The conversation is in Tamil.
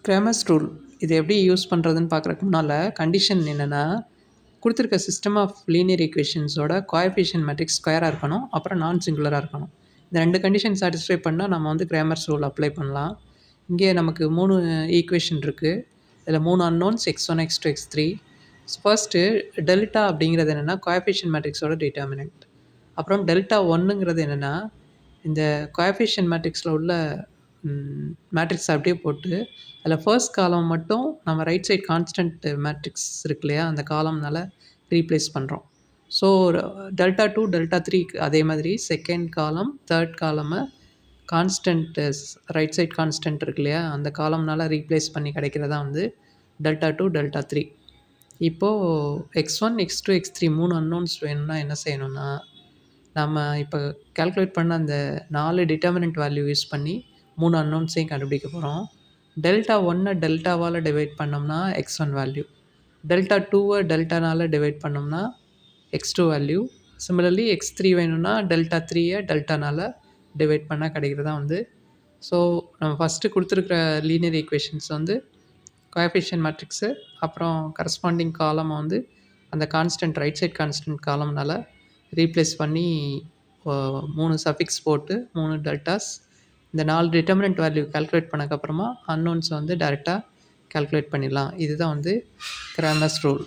கிராமர்ஸ் ரூல் இது எப்படி யூஸ் பண்ணுறதுன்னு பார்க்குறதுக்கு முன்னால் கண்டிஷன் என்னென்னா கொடுத்துருக்க சிஸ்டம் ஆஃப் லீனியர் ஈக்குவேஷன்ஸோட கோஎஃபிஷியன்ட் மேட்ரிக்ஸ் ஸ்கொயராக இருக்கணும், அப்புறம் நான் சிங்குலராக இருக்கணும். இந்த 2 கண்டிஷன் சாட்டிஸ்ஃபை பண்ணால் நம்ம வந்து கிராமர்ஸ் ரூல் அப்ளை பண்ணலாம். இங்கே நமக்கு 3 ஈக்குவேஷன் இருக்குது. இதில் 3 unknowns x1 x2 x3. First delta அப்படிங்கிறது என்னென்னா கோஎஃபிஷியன்ட் மேட்ரிக்ஸோட டிட்டர்மினன்ட். அப்புறம் டெல்டா ஒன்றுங்கிறது என்னென்னா இந்த கோஎஃபிஷியன்ட் மேட்ரிக்ஸில் உள்ள மேட்ரிக்ஸ் அப்படியே போட்டு அதில் ஃபர்ஸ்ட் காலம் மட்டும் நம்ம ரைட் சைட் கான்ஸ்டன்ட் மேட்ரிக்ஸ் இருக்கு இல்லையா, அந்த காலம்னால ரீப்ளேஸ் பண்ணுறோம். ஸோ டெல்டா 2 டெல்டா 3 அதே மாதிரி செகண்ட் காலம் தேர்ட் காலமை கான்ஸ்டன்ட் ரைட் சைட் கான்ஸ்டன்ட் இருக்கு இல்லையா, அந்த காலம்னால ரீப்ளேஸ் பண்ணி கிடைக்கிறதா வந்து டெல்டா 2 டெல்டா 3. இப்போது x1 x2 x3 3 அன்னோன்ஸ் வேணும்னா என்ன செய்யணும்னா, நம்ம இப்போ கால்குலேட் பண்ண அந்த 4 டிட்டர்மினன்ட் வேல்யூ யூஸ் பண்ணி 3 அன்னோன்ஸையும் கண்டுபிடிக்க போகிறோம். டெல்டா 1 டெல்டாவால் டிவைட் பண்ணோம்னா x1 வேல்யூ, டெல்டா 2 டெல்டானால் டிவைட் பண்ணோம்னா x2 வேல்யூ. சிமிலர்லி x3 வேணும்னா டெல்டா 3 டெல்டானால் டிவைட் பண்ணால் கிடைக்கிறதா வந்து. ஸோ நம்ம ஃபஸ்ட்டு கொடுத்துருக்குற லீனியர் ஈக்குவேஷன்ஸ் வந்து கோஎஃபிஷியன்ட் மேட்ரிக்ஸு, அப்புறம் கரஸ்பாண்டிங் காலம் வந்து அந்த கான்ஸ்டன்ட் ரைட் சைட் கான்ஸ்டன்ட் காலம்னால ரீப்ளேஸ் பண்ணி 3 சஃபிக்ஸ் போட்டு 3 டெல்டாஸ் இந்த 4 டிட்டர்மினன்ட் வேல்யூ கால்குலேட் பண்ணக்கப்புறமா அன்னோன்ஸ் வந்து டைரெக்டாக கால்குலேட் பண்ணிடலாம். இதுதான் வந்து கிராமர்ஸ் ரூல்.